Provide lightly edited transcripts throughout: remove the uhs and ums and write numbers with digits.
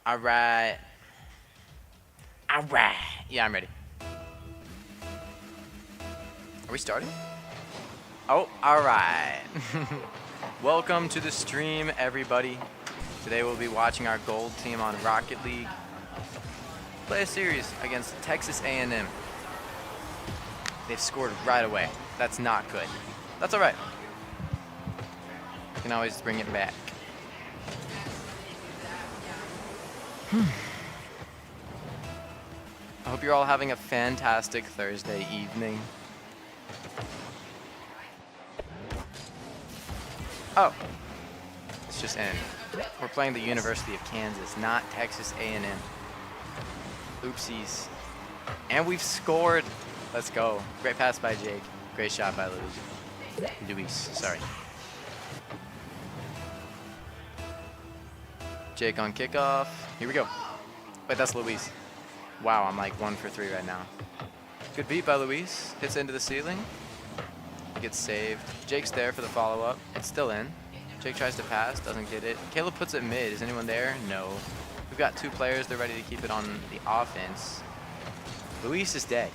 All right. All right. Yeah, I'm ready. Are we starting? Oh, all right. Welcome to the stream, everybody. Today we'll be watching our gold team on Rocket League play a series against Texas A&M. They've scored right away. That's not good. That's all right. You can always bring it back. I hope you're all having a fantastic Thursday evening. Oh, it's just in. We're playing the University of Kansas, not Texas A&M. Oopsies. And we've scored. Let's go. Great pass by Jake. Great shot by Luis. Sorry. Jake on kickoff. Here we go. Wait, that's Luis. Wow, I'm like 1 for 3 right now. Good beat by Luis. Hits into the ceiling. He gets saved. Jake's there for the follow-up. It's still in. Jake tries to pass, doesn't get it. Caleb puts it mid. Is anyone there? No. We've got 2 players. They're ready to keep it on the offense. Luis is dead.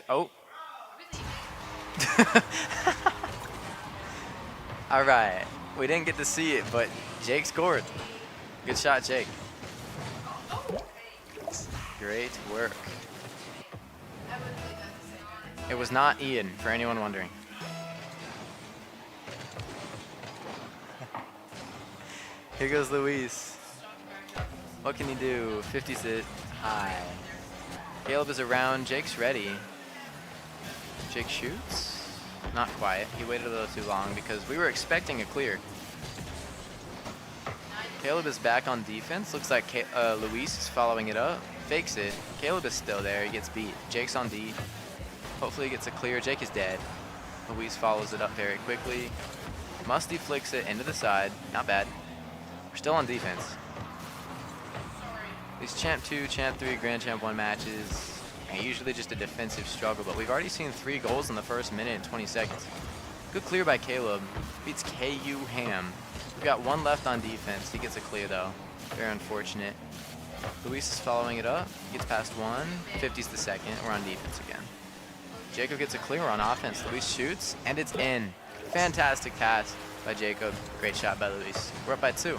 Oh. All right. We didn't get to see it, but Jake scored. Good shot, Jake. Great work. It was not Ian, for anyone wondering. Here goes Luis. What can he do? 50's it high. Caleb is around. Jake's ready. Jake shoots. Not quite. He waited a little too long because we were expecting a clear. Caleb is back on defense. Looks like Luis is following it up. Fakes it. Caleb is still there. He gets beat. Jake's on D. Hopefully he gets a clear. Jake is dead. Luis follows it up very quickly. Musty flicks it into the side. Not bad. We're still on defense. These Champ 2, Champ 3, Grand Champ 1 matches are usually just a defensive struggle, but we've already seen 3 goals in the first minute and 20 seconds. Good clear by Caleb. Beats KU Ham. We've got 1 left on defense. He gets a clear though. Very unfortunate. Luis is following it up. Gets past 1. 50's the second. We're on defense again. Jacob gets a clear on offense. Luis shoots, and it's in. Fantastic pass by Jacob. Great shot by Luis. We're up by 2.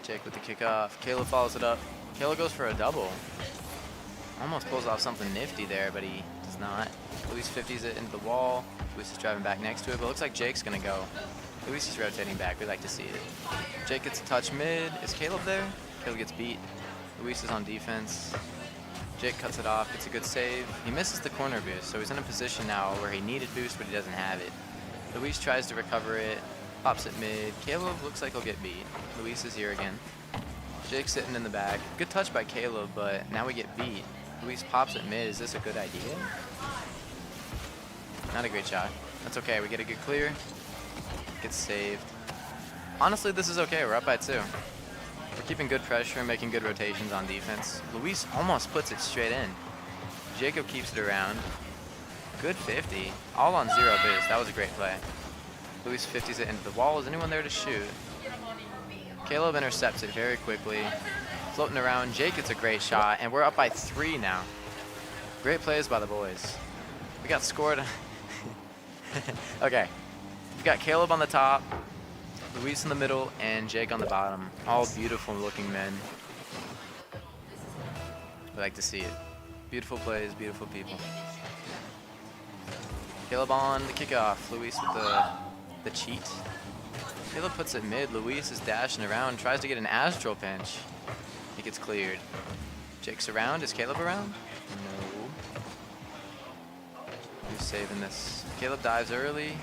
Jake with the kickoff. Caleb follows it up. Caleb goes for a double. Almost pulls off something nifty there, but he does not. Luis 50's it into the wall. Luis is driving back next to it, but it looks like Jake's going to go. Luis is rotating back. We like to see it. Jake gets a touch mid. Is Caleb there? Caleb gets beat. Luis is on defense. Jake cuts it off. It's a good save. He misses the corner boost, so he's in a position now where he needed boost, but he doesn't have it. Luis tries to recover it. Pops it mid. Caleb looks like he'll get beat. Luis is here again. Jake's sitting in the back. Good touch by Caleb, but now we get beat. Luis pops it mid. Is this a good idea? Not a great shot. That's okay. We get a good clear. Gets saved. Honestly, this is okay. We're up by 2. We're keeping good pressure and making good rotations on defense. Luis almost puts it straight in. Jacob keeps it around. Good 50. All on 0 boost. That was a great play. Luis 50's it into the wall. Is anyone there to shoot? Caleb intercepts it very quickly. Floating around. Jake gets a great shot, and we're up by 3 now. Great plays by the boys. We got scored. Okay. We've got Caleb on the top, Luis in the middle, and Jake on the bottom. All beautiful looking men. We like to see it. Beautiful plays, beautiful people. Caleb on the kickoff. Luis with the cheat. Caleb puts it mid. Luis is dashing around, tries to get an astral pinch. He gets cleared. Jake's around. Is Caleb around? No. Who's saving this? Caleb dives early.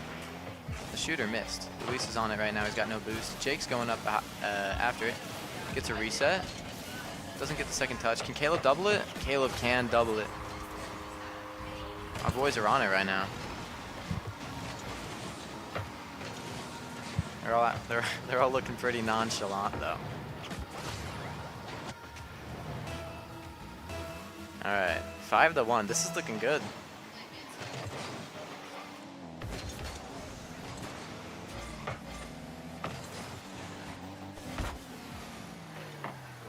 The shooter missed. Luis is on it right now. He's got no boost. Jake's going up after it. Gets a reset. Doesn't get the second touch. Can Caleb double it? Caleb can double it. Our boys are on it right now. They're all looking pretty nonchalant though. All right, 5-1. This is looking good.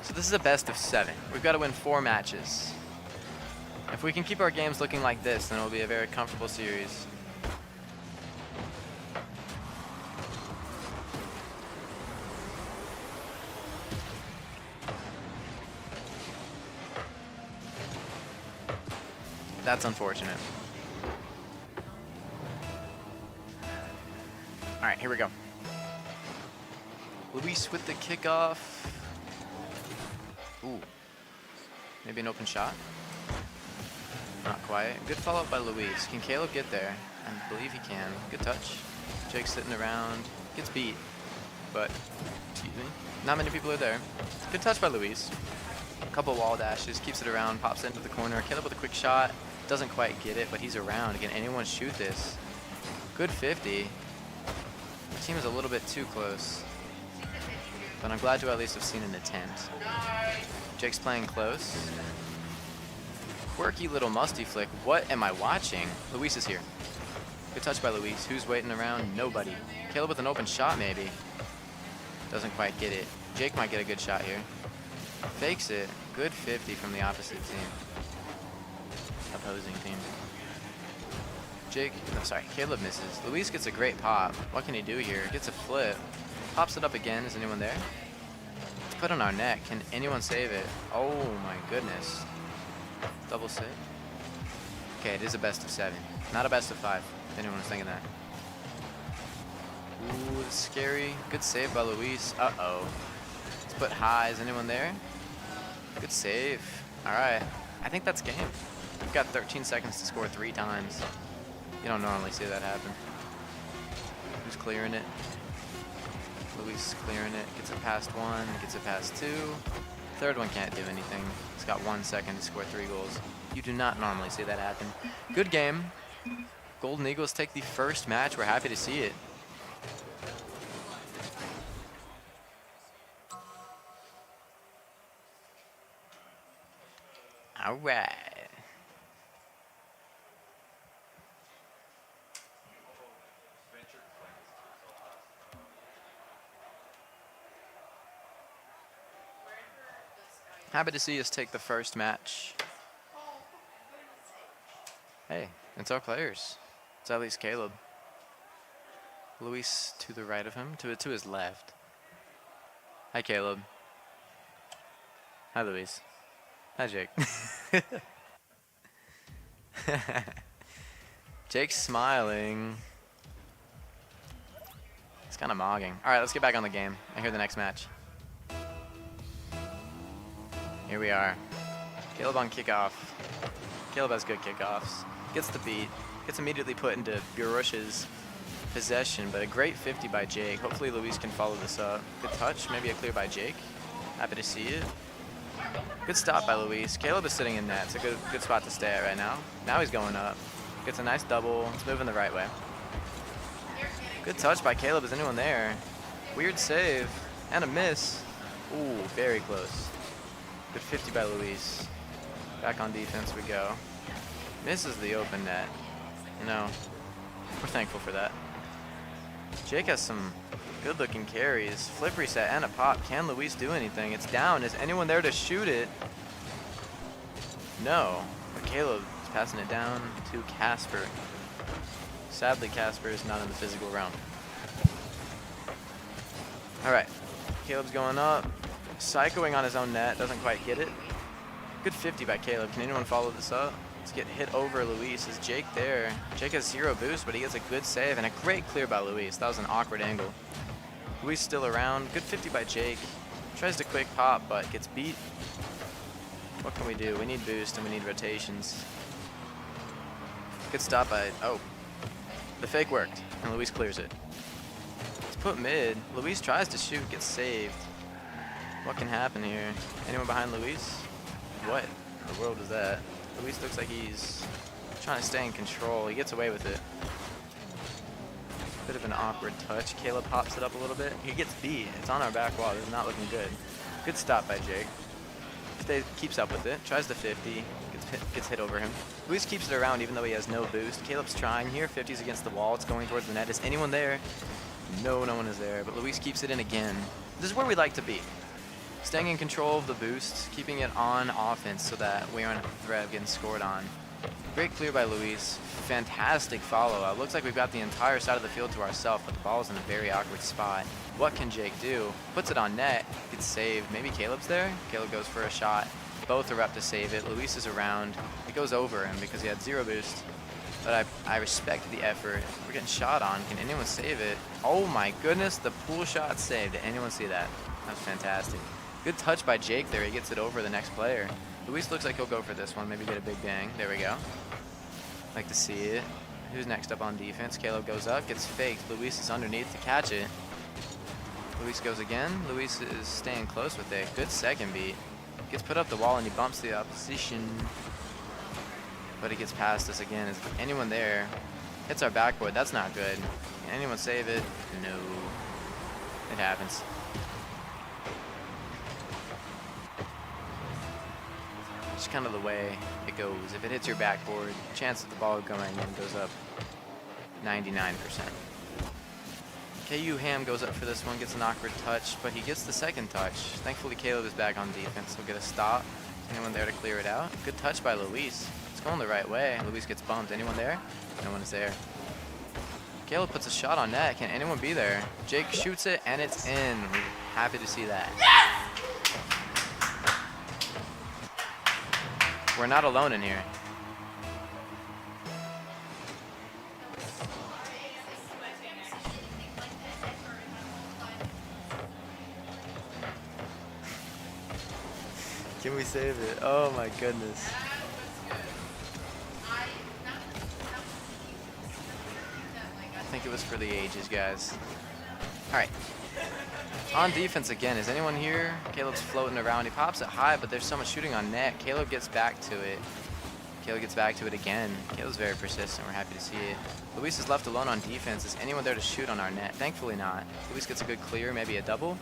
So this is a best of 7. We've got to win 4 matches. If we can keep our games looking like this, then it'll be a very comfortable series. That's unfortunate. All right, here we go. Luis with the kickoff. Ooh, maybe an open shot. Not quite. Good follow-up by Luis. Can Caleb get there? I believe he can. Good touch. Jake's sitting around. Gets beat, but excuse me. Not many people are there. Good touch by Luis. A couple wall dashes. Keeps it around. Pops into the corner. Caleb with a quick shot. Doesn't quite get it, but he's around. Can anyone shoot this? Good 50. The team is a little bit too close, but I'm glad to at least have seen an attempt. Jake's playing close. Quirky little musty flick. What am I watching? Luis is here. Good touch by Luis. Who's waiting around? Nobody. Caleb with an open shot maybe. Doesn't quite get it. Jake might get a good shot here. Fakes it. Good 50 from the opposite team. Opposing team. Caleb misses. Luis gets a great pop. What can he do here? Gets a flip. Pops it up again. Is anyone there? It's put on our neck. Can anyone save it? Oh my goodness. Double save. Okay, it is a best of 7. Not a best of 5. If anyone was thinking that. Ooh, it's scary. Good save by Luis. Uh-oh. It's put high. Is anyone there? Good save. All right. I think that's game. We've got 13 seconds to score 3 times. You don't normally see that happen. Who's clearing it? Luis clearing it. Gets it past 1. Gets it past 2. Third one can't do anything. He's got 1 second to score 3 goals. You do not normally see that happen. Good game. Golden Eagles take the first match. We're happy to see it. All right. Happy to see us take the first match. Hey, it's our players. It's at least Caleb. Luis to the right of him, to his left. Hi, Caleb. Hi, Luis. Hi, Jake. Jake's smiling. It's kind of mogging. All right, let's get back on the game. I hear the next match. Here we are. Caleb on kickoff. Caleb has good kickoffs. Gets the beat. Gets immediately put into Burush's possession, but a great 50 by Jake. Hopefully Luis can follow this up. Good touch, maybe a clear by Jake. Happy to see it. Good stop by Luis. Caleb is sitting in net. It's a good spot to stay at right now. Now he's going up. Gets a nice double. It's moving the right way. Good touch by Caleb. Is anyone there? Weird save. And a miss. Ooh, very close. Good 50 by Luis. Back on defense we go. Misses the open net. You know, we're thankful for that. Jake has some good-looking carries. Flip reset and a pop. Can Luis do anything? It's down. Is anyone there to shoot it? No. But Caleb is passing it down to Casper. Sadly, Casper is not in the physical realm. All right. Caleb's going up. Psychoing on his own net. Doesn't quite get it. Good 50 by Caleb. Can anyone follow this up? Let's get hit over Luis. Is Jake there? Jake has 0 boost, but he gets a good save and a great clear by Luis. That was an awkward angle. Luis still around. Good 50 by Jake. Tries to quick pop, but gets beat. What can we do? We need boost and we need rotations. Good stop by... Oh. The fake worked, and Luis clears it. It's put mid. Luis tries to shoot, gets saved. What can happen here? Anyone behind Luis? What in the world is that? Luis looks like he's trying to stay in control. He gets away with it. Bit of an awkward touch. Caleb pops it up a little bit. He gets beat. It's on our back wall. This is not looking good. Good stop by Jake. Keeps up with it. Tries the 50. Gets hit over him. Luis keeps it around even though he has no boost. Caleb's trying here. 50's against the wall. It's going towards the net. Is anyone there? No, no one is there. But Luis keeps it in again. This is where we like to be. Staying in control of the boost. Keeping it on offense so that we aren't a threat of getting scored on. Great clear by Luis. Fantastic follow-up. Looks like we've got the entire side of the field to ourselves, but the ball's in a very awkward spot. What can Jake do? Puts it on net. Gets saved. Maybe Caleb's there? Caleb goes for a shot. Both are up to save it. Luis is around. It goes over him because he had 0 boost. But I respect the effort. We're getting shot on. Can anyone save it? Oh my goodness, the pool shot saved. Did anyone see that? That was fantastic. Good touch by Jake there. He gets it over the next player. Luis looks like he'll go for this one. Maybe get a big bang. There we go. Like to see it. Who's next up on defense? Caleb goes up, gets faked. Luis is underneath to catch it. Luis goes again. Luis is staying close with it. Good second beat. Gets put up the wall and he bumps the opposition. But he gets past us again. Is anyone there? Hits our backboard. That's not good. Can anyone save it? No. It happens. Just kind of the way it goes. If it hits your backboard, chance of the ball going in goes up 99%. KU Ham goes up for this one, gets an awkward touch, but he gets the second touch. Thankfully, Caleb is back on defense. He'll get a stop. Anyone there to clear it out? Good touch by Luis. It's going the right way. Luis gets bumped. Anyone there? No one is there. Caleb puts a shot on net. Can anyone be there? Jake shoots it, and it's in. We're happy to see that. We're not alone in here. Can we save it? Oh my goodness. I think it was for the ages, guys. All right. On defense again, is anyone here? Caleb's floating around. He pops it high, but there's so much shooting on net. Caleb gets back to it. Caleb gets back to it again. Caleb's very persistent. We're happy to see it. Luis is left alone on defense. Is anyone there to shoot on our net? Thankfully not. Luis gets a good clear, maybe a double.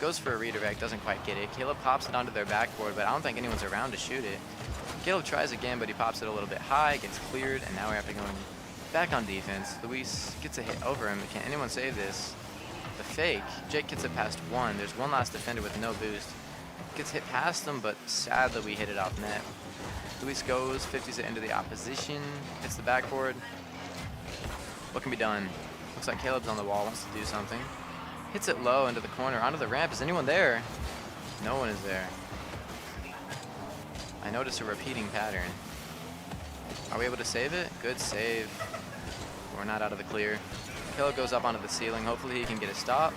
Goes for a redirect, doesn't quite get it. Caleb pops it onto their backboard, but I don't think anyone's around to shoot it. Caleb tries again, but he pops it a little bit high, gets cleared, and now we're having to go back on defense. Luis gets a hit over him. Can anyone save this? The fake. Jake gets it past one. There's one last defender with no boost. Gets hit past him, but sadly we hit it off net. Luis goes, 50s it into the opposition, hits the backboard. What can be done? Looks like Caleb's on the wall, wants to do something. Hits it low into the corner, onto the ramp. Is anyone there? No one is there. I noticed a repeating pattern. Are we able to save it? Good save. We're not out of the clear. Caleb goes up onto the ceiling. Hopefully he can get a stop.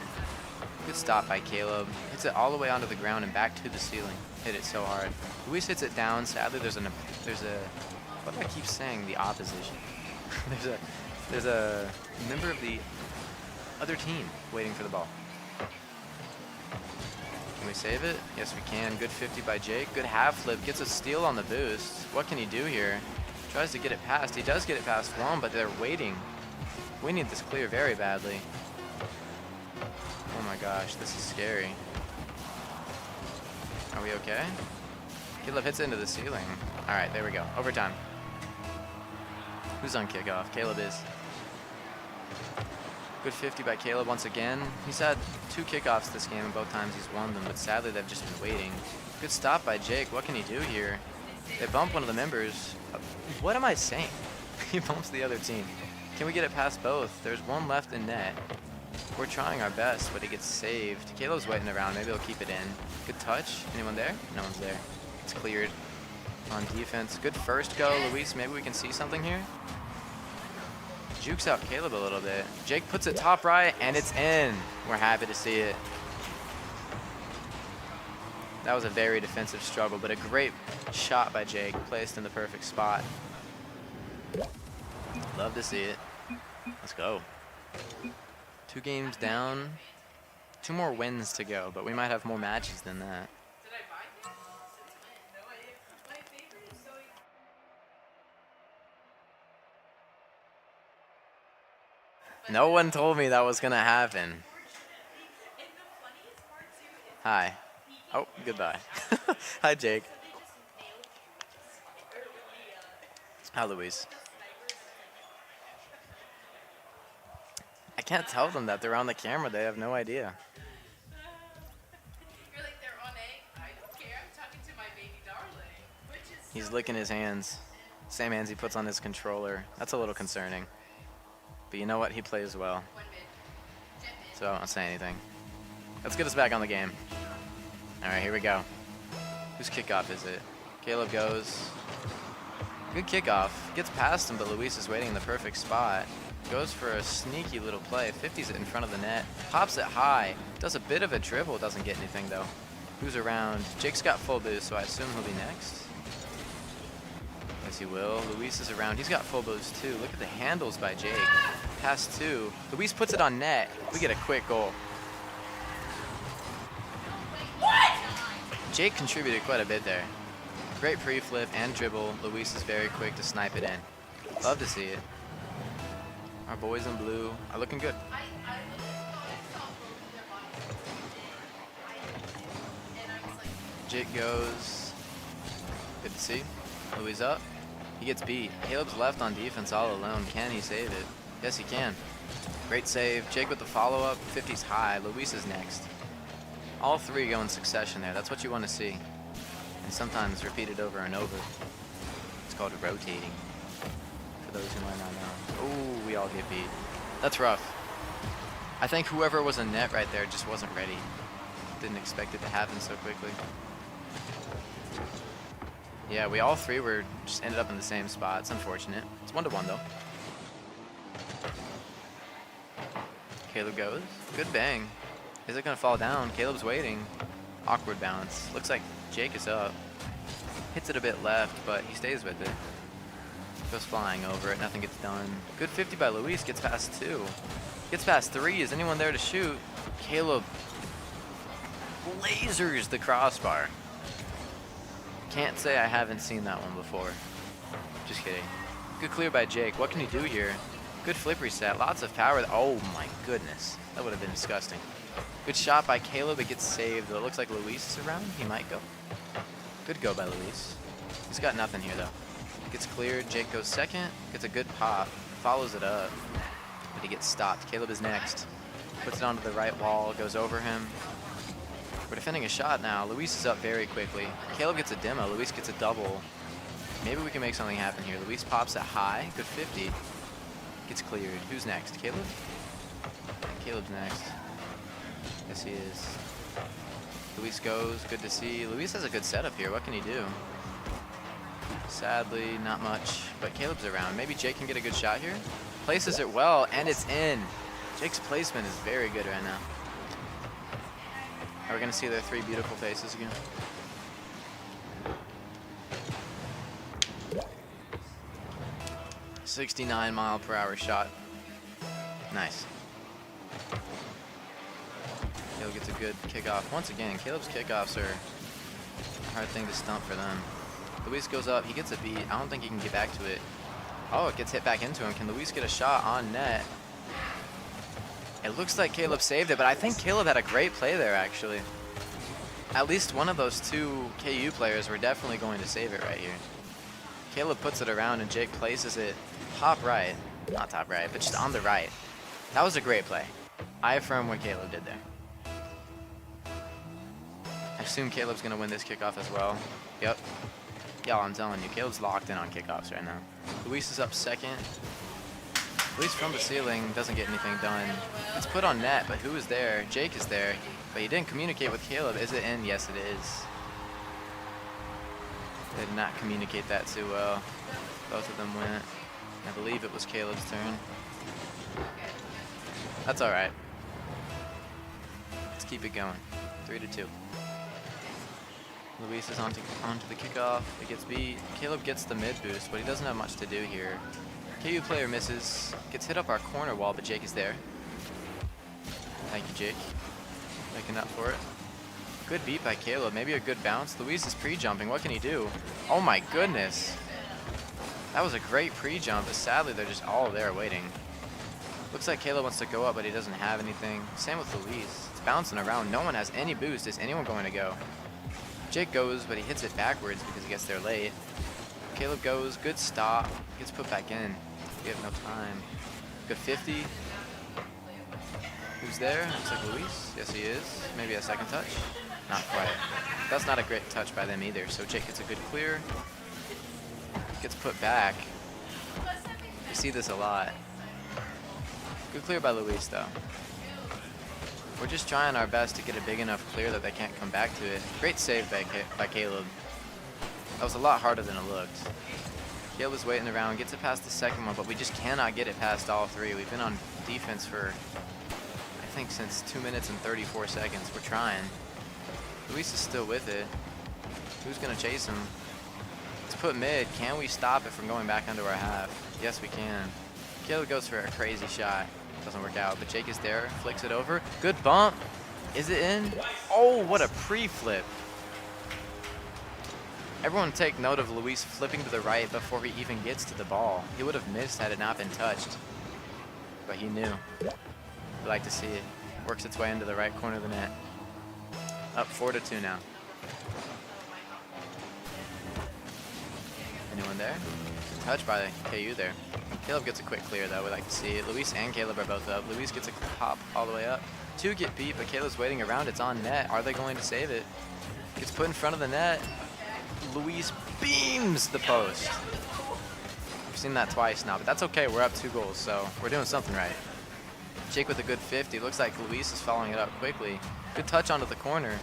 Good stop by Caleb. Hits it all the way onto the ground and back to the ceiling. Hit it so hard. Luis hits it down. Sadly, there's a what do I keep saying? The opposition. there's a member of the other team waiting for the ball. Can we save it? Yes, we can. Good 50 by Jake. Good half flip. Gets a steal on the boost. What can he do here? Tries to get it past. He does get it past one, but they're waiting. We need this clear very badly. Oh my gosh, this is scary. Are we okay? Caleb hits it into the ceiling. All right, there we go. Overtime. Who's on kickoff? Caleb is. Good 50 by Caleb once again. He's had 2 kickoffs this game, and both times he's won them, but sadly they've just been waiting. Good stop by Jake. What can he do here? They bump one of the members. What am I saying? He bumps the other team. Can we get it past both? There's one left in net. We're trying our best, but it gets saved. Caleb's waiting around. Maybe he'll keep it in. Good touch. Anyone there? No one's there. It's cleared on defense. Good first go, Luis. Maybe we can see something here. Jukes out Caleb a little bit. Jake puts it top right, and it's in. We're happy to see it. That was a very defensive struggle, but a great shot by Jake, placed in the perfect spot. Love to see it. Let's go. 2 games down. 2 more wins to go, but we might have more matches than that. No one told me that was gonna happen. Hi. Oh, goodbye. Hi, Jake. Hi, Luis. I can't tell them that they're on the camera. They have no idea. You're like, they're on A. I don't care. I'm talking to my baby darling. He's licking his hands. Same hands he puts on his controller. That's a little concerning. But you know what? He plays well. So I won't say anything. Let's get us back on the game. All right, here we go. Whose kickoff is it? Caleb goes. Good kickoff. Gets past him, but Luis is waiting in the perfect spot. Goes for a sneaky little play. 50s it in front of the net. Pops it high. Does a bit of a dribble. Doesn't get anything, though. Who's around? Jake's got full boost, so I assume he'll be next. Yes, he will. Luis is around. He's got full boost, too. Look at the handles by Jake. Pass 2. Luis puts it on net. We get a quick goal. Jake contributed quite a bit there. Great pre-flip and dribble. Luis is very quick to snipe it in. Love to see it. Our boys in blue are looking good. Jake goes. Good to see. Luis up. He gets beat. Caleb's left on defense all alone. Can he save it? Yes, he can. Great save. Jake with the follow-up. 50's high. Luis is next. All three go in succession there. That's what you want to see. And sometimes repeated over and over. It's called rotating. For those who might not know. Oh, we all get beat. That's rough. I think whoever was in net right there just wasn't ready. Didn't expect it to happen so quickly. Yeah, we all three were just ended up in the same spot. It's unfortunate. It's 1-1 though. Caleb goes. Good bang. Is it gonna fall down? Caleb's waiting. Awkward bounce. Looks like Jake is up. Hits it a bit left, but he stays with it. Goes flying over it. Nothing gets done. Good 50 by Luis. Gets past 2. Gets past 3. Is anyone there to shoot? Caleb lasers the crossbar. Can't say I haven't seen that one before. Just kidding. Good clear by Jake. What can he do here? Good flip reset. Lots of power. Oh my goodness. That would have been disgusting. Good shot by Caleb. It gets saved. It looks like Luis is around. He might go. Good go by Luis. He's got nothing here though. Gets cleared. Jake goes second. Gets a good pop. Follows it up. But he gets stopped. Caleb is next. Puts it onto the right wall. Goes over him. We're defending a shot now. Luis is up very quickly. Caleb gets a demo. Luis gets a double. Maybe we can make something happen here. Luis pops it high. Good 50. Gets cleared. Who's next? Caleb? Caleb's next. Yes, he is. Luis goes. Good to see. Luis has a good setup here. What can he do? Sadly, not much. But Caleb's around. Maybe Jake can get a good shot here. Places it well, and it's in. Jake's placement is very good right now. Are we going to see their 3 beautiful faces again? .69-mile-per-hour shot. Nice. Caleb gets a good kickoff. Once again, Caleb's kickoffs are a hard thing to stump for them. Luis goes up. He gets a beat. I don't think he can get back to it. Oh, it gets hit back into him. Can Luis get a shot on net? It looks like Caleb saved it, but I think Caleb had a great play there, actually. At least one of those 2 KU players were definitely going to save it right here. Caleb puts it around, and Jake places it top right. Not top right, but just on the right. That was a great play. I affirm what Caleb did there. I assume Caleb's going to win this kickoff as well. Yep. Y'all, I'm telling you, Caleb's locked in on kickoffs right now. Luis is up second. Luis from the ceiling doesn't get anything done. It's put on net, but who is there? Jake is there, but he didn't communicate with Caleb. Is it in? Yes, it is. They did not communicate that too well. Both of them went. I believe it was Caleb's turn. That's all right. Let's keep it going. 3-2. Luis is onto the kickoff. It gets beat. Caleb gets the mid boost, but he doesn't have much to do here. KU player misses, gets hit up our corner wall, but Jake is there. Thank you, Jake. Making up for it. Good beat by Caleb. Maybe a good bounce. Luis is pre-jumping. What can he do? Oh my goodness. That was a great pre-jump, but sadly they're just all there waiting. Looks like Caleb wants to go up, but he doesn't have anything. Same with Luis. It's bouncing around. No one has any boost. Is anyone going to go? Jake goes, but he hits it backwards because he gets there late. Caleb goes. Good stop. Gets put back in. We have no time. Good 50. Who's there? Looks like Luis. Yes, he is. Maybe a second touch. Not quite. That's not a great touch by them either. So Jake gets a good clear. Gets put back. You see this a lot. Good clear by Luis, though. We're just trying our best to get a big enough clear that they can't come back to it. Great save by Caleb. That was a lot harder than it looked. Caleb was waiting around, gets it past the second one, but we just cannot get it past all three. We've been on defense for, I think, since 2 minutes and 34 seconds. We're trying. Luis is still with it. Who's going to chase him? Let's put mid. Can we stop it from going back under our half? Yes, we can. Caleb goes for a crazy shot. Doesn't work out, but Jake is there. Flicks it over. Good bump. Is it in? Oh, what a pre-flip. Everyone take note of Luis flipping to the right before he even gets to the ball. He would have missed had it not been touched, but he knew. We like to see it. Works its way into the right corner of the net. Up 4-2 now. Anyone there? Touch by KU there. Caleb gets a quick clear though. We like to see it. Luis and Caleb are both up. Luis gets a hop all the way up. Two get beat, but Caleb's waiting around. It's on net. Are they going to save it? Gets put in front of the net. Luis beams the post. We've seen that twice now, but that's okay. We're up 2 goals, so we're doing something right. Jake with a good 50. Looks like Luis is following it up quickly. Good touch onto the corner.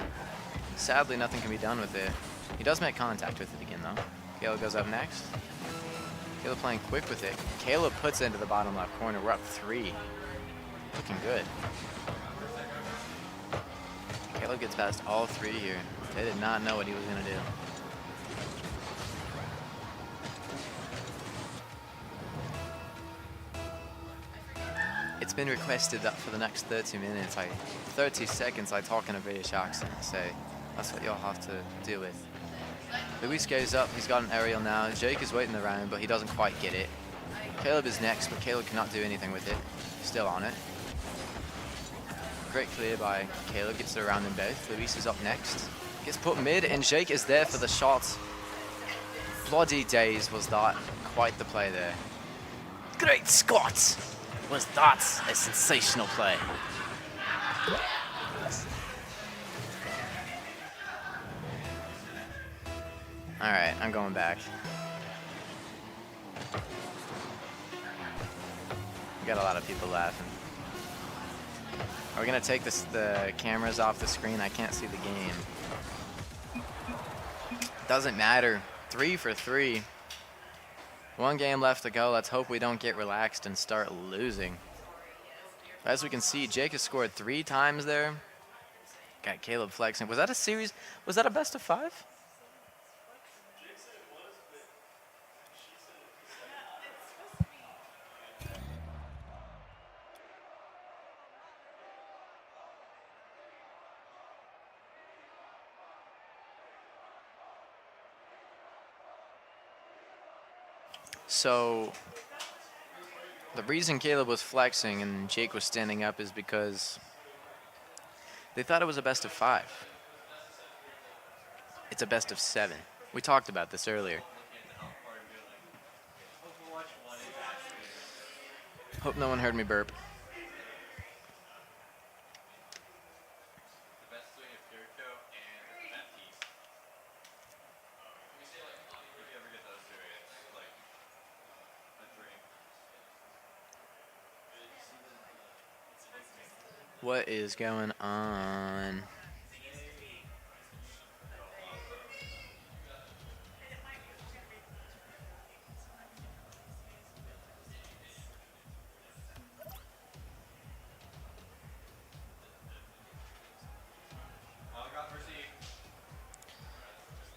Sadly, nothing can be done with it. He does make contact with it again, though. Caleb goes up next. Caleb playing quick with it. Caleb puts it into the bottom left corner. We're up 3. Looking good. Caleb gets past all 3 here. They did not know what he was going to do. It's been requested that for the next 30 minutes, 30 seconds, I talk in a British accent. So that's what you'll have to deal with. Luis goes up. He's got an aerial now. Jake is waiting around, but he doesn't quite get it. Caleb is next, but Caleb cannot do anything with it. Still on it. Great clear by Caleb. Gets it around them both. Luis is up next. Gets put mid, and Jake is there for the shot. Bloody days, was that quite the play there. Great Scott! Was that a sensational play? All right, I'm going back. We got a lot of people laughing. Are we gonna take the cameras off the screen? I can't see the game. Doesn't matter. 3 for 3. 1 game left to go. Let's hope we don't get relaxed and start losing. As we can see, Jake has scored 3 times there. Got Caleb flexing. Was that a series? Was that a best of 5? So the reason Caleb was flexing and Jake was standing up is because they thought it was a best of 5. It's a best of 7. We talked about this earlier. Hope no one heard me burp. What is going on?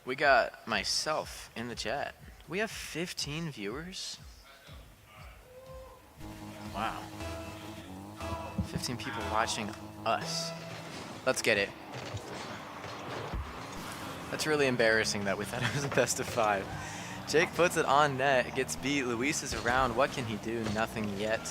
We got myself in the chat. We have 15 viewers. Wow. 15 people watching us. Let's get it. That's really embarrassing that we thought it was a best of 5. Jake puts it on net, gets beat. Luis is around. What can he do? Nothing yet.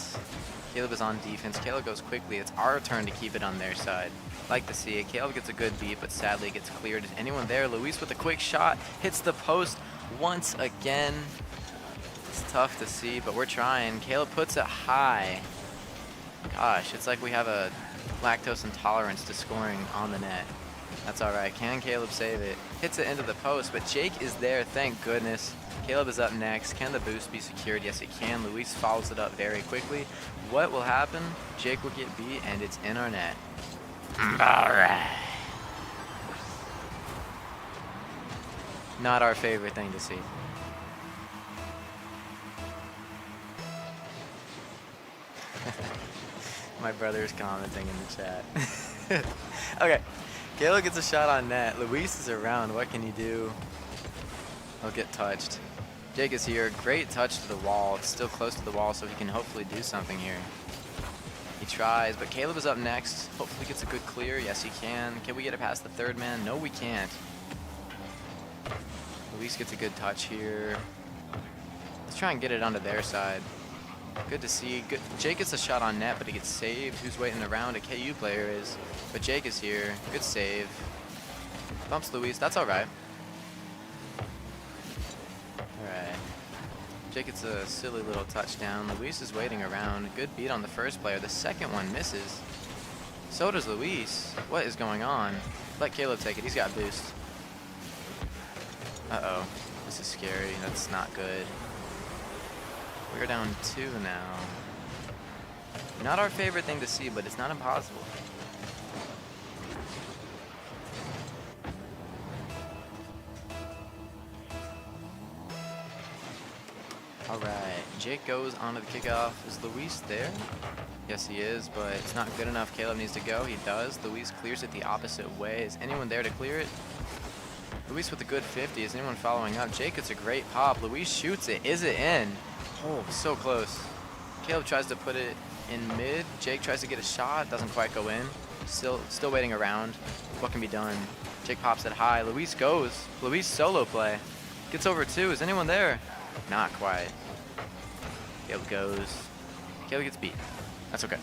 Caleb is on defense. Caleb goes quickly. It's our turn to keep it on their side. Like to see it. Caleb gets a good beat, but sadly gets cleared. Is anyone there? Luis with a quick shot. Hits the post once again. It's tough to see, but we're trying. Caleb puts it high. Gosh, it's like we have a lactose intolerance to scoring on the net. That's all right. Can Caleb save it? Hits it into the post, but Jake is there. Thank goodness. Caleb is up next. Can the boost be secured? Yes, it can. Luis follows it up very quickly. What will happen? Jake will get beat, and it's in our net. All right. Not our favorite thing to see. My brother's commenting in the chat. Okay. Caleb gets a shot on net. Luis is around. What can he do? He'll get touched. Jake is here. Great touch to the wall. It's still close to the wall, so he can hopefully do something here. He tries, but Caleb is up next. Hopefully gets a good clear. Yes, he can. Can we get it past the third man? No, we can't. Luis gets a good touch here. Let's try and get it onto their side. Good to see. Good. Jake gets a shot on net, but he gets saved. Who's waiting around? A KU player is. But Jake is here. Good save. Bumps Luis. That's all right. Alright. Jake gets a silly little touchdown. Luis is waiting around. Good beat on the first player. The second one misses. So does Luis. What is going on? Let Caleb take it. He's got boost. Uh-oh. This is scary. That's not good. We're down 2 now. Not our favorite thing to see, but it's not impossible. All right, Jake goes onto the kickoff. Is Luis there? Yes, he is, but it's not good enough. Caleb needs to go. He does. Luis clears it the opposite way. Is anyone there to clear it? Luis with a good 50. Is anyone following up? Jake gets a great pop. Luis shoots it. Is it in? Oh, so close. Caleb tries to put it in mid. Jake tries to get a shot. Doesn't quite go in. Still waiting around. What can be done? Jake pops it high. Luis goes. Luis solo play. Gets over 2. Is anyone there? Not quite. Caleb goes. Caleb gets beat. That's okay.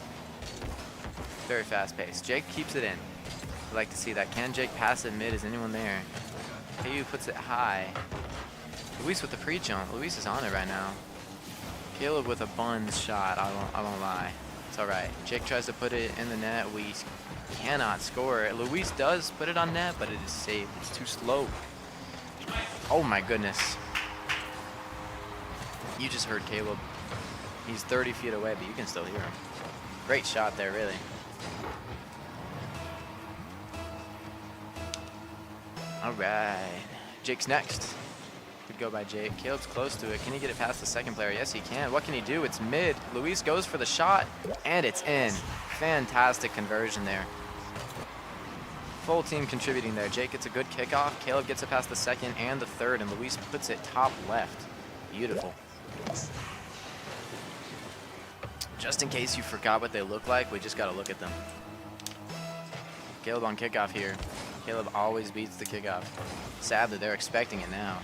Very fast pace. Jake keeps it in. I'd like to see that. Can Jake pass it mid? Is anyone there? KU puts it high. Luis with the pre-jump. Luis is on it right now. Caleb with a buns shot. I won't lie. It's all right. Jake tries to put it in the net. We cannot score. Luis does put it on net, but it is saved. It's too slow. Oh my goodness. You just heard Caleb. He's 30 feet away, but you can still hear him. Great shot there, really. All right. Jake's next. Good go by Jake. Caleb's close to it. Can he get it past the second player? Yes, he can. What can he do? It's mid. Luis goes for the shot, and it's in. Fantastic conversion there. Full team contributing there. Jake gets a good kickoff. Caleb gets it past the second and the third, and Luis puts it top left. Beautiful. Just in case you forgot what they look like, we just got to look at them. Caleb on kickoff here. Caleb always beats the kickoff. Sadly, they're expecting it now.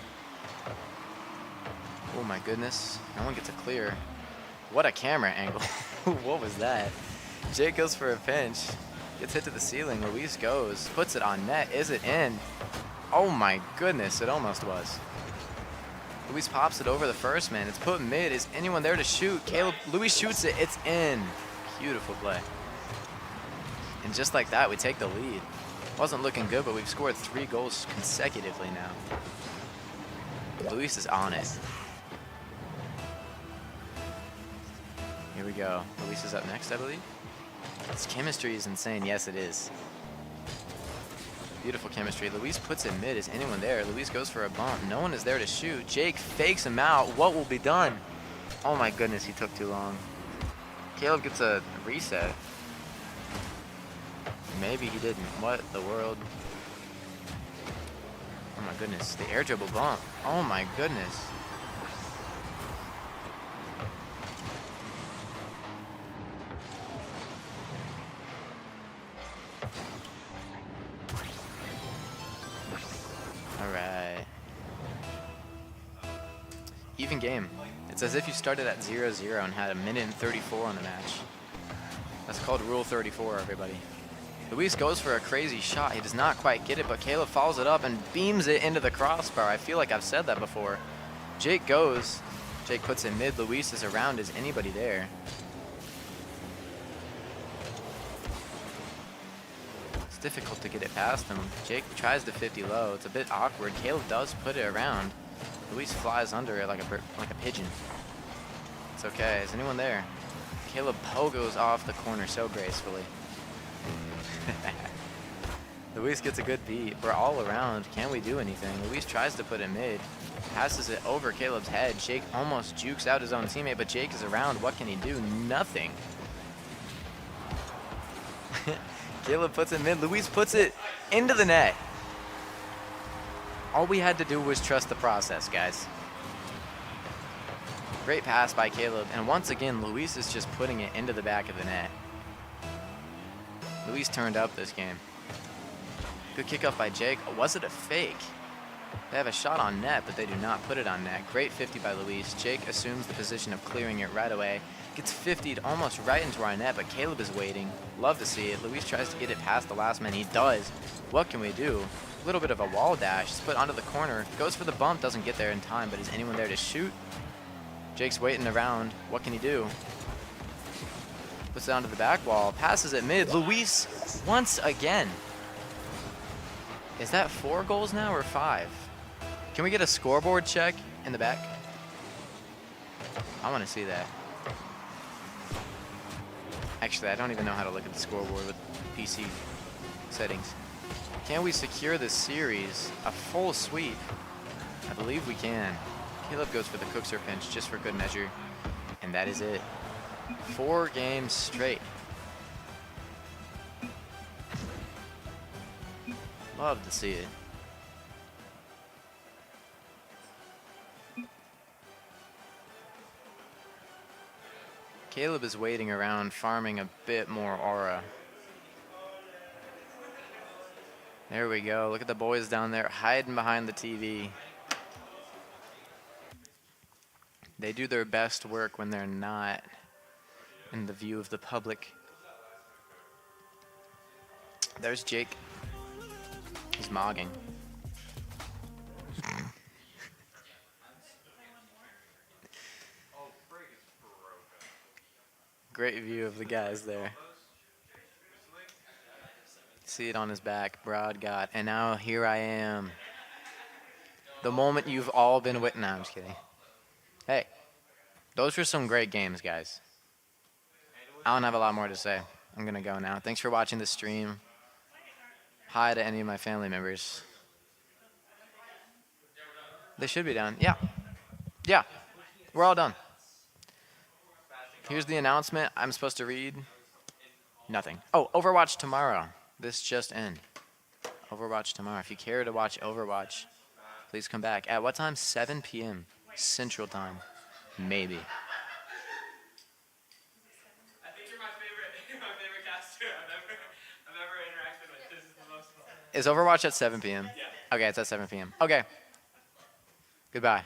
Oh my goodness. No one gets a clear. What a camera angle. What was that? Jake goes for a pinch. Gets hit to the ceiling. Luis goes. Puts it on net. Is it in? Oh my goodness. It almost was. Luis pops it over the first man. It's put mid. Is anyone there to shoot? Luis shoots it. It's in. Beautiful play. And just like that, we take the lead. Wasn't looking good, but we've scored 3 goals consecutively now. Luis is on it. Here we go. Luis is up next, I believe. This chemistry is insane. Yes, it is. Beautiful chemistry. Luis puts it mid. Is anyone there? Luis goes for a bump. No one is there to shoot. Jake fakes him out. What will be done? Oh my goodness, he took too long. Caleb gets a reset. Maybe he didn't. What the world? Oh my goodness. The air dribble bump. Oh my goodness. Alright. Even game. It's as if you started at 0-0 and had a minute and 34 on the match. That's called Rule 34, everybody. Luis goes for a crazy shot. He does not quite get it, but Caleb follows it up and beams it into the crossbar. I feel like I've said that before. Jake goes. Jake puts it mid. Luis is around. Is anybody there? It's difficult to get it past him. Jake tries to 50 low. It's a bit awkward. Caleb does put it around. Luis flies under it like a pigeon. It's okay. Is anyone there? Caleb pogos off the corner so gracefully. Luis gets a good beat. We're all around. Can we do anything? Luis tries to put it mid. Passes it over Caleb's head. Jake almost jukes out his own teammate, but Jake is around. What can he do? Nothing. Caleb puts it mid. Luis puts it into the net. All we had to do was trust the process, guys. Great pass by Caleb. And once again, Luis is just putting it into the back of the net. Luis turned up this game. Good kickoff by Jake. Was it a fake? They have a shot on net, but they do not put it on net. Great 50 by Luis. Jake assumes the position of clearing it right away. Gets 50'd almost right into our net, but Caleb is waiting. Love to see it. Luis tries to get it past the last man. He does. What can we do? A little bit of a wall dash. It's put onto the corner. Goes for the bump. Doesn't get there in time, but is anyone there to shoot? Jake's waiting around. What can he do? Puts it onto the back wall. Passes it mid. Luis once again. Is that 4 goals now or 5? Can we get a scoreboard check in the back? I want to see that. Actually, I don't even know how to look at the scoreboard with PC settings. Can we secure this series? A full sweep? I believe we can. Caleb goes for the Cookser pinch just for good measure. And that is it. 4 games straight. Love to see it. Caleb is waiting around, farming a bit more aura. There we go. Look at the boys down there hiding behind the TV. They do their best work when they're not in the view of the public. There's Jake. He's mogging. Great view of the guys there. See it on his back, broad got. And now here I am. The moment you've all been waiting. No, I'm just kidding. Hey, those were some great games, guys. I don't have a lot more to say. I'm going to go now. Thanks for watching the stream. Hi to any of my family members. They should be done. Yeah. Yeah. We're all done. Here's the announcement I'm supposed to read. Nothing. Oh, Overwatch tomorrow. This just in. Overwatch tomorrow. If you care to watch Overwatch, please come back. At what time? 7 p.m. Central Time. Maybe. I think you're my favorite caster I've ever interacted with. This is the most fun. Is Overwatch at 7 p.m.? Yeah. Okay, it's at 7 p.m. Okay. Goodbye.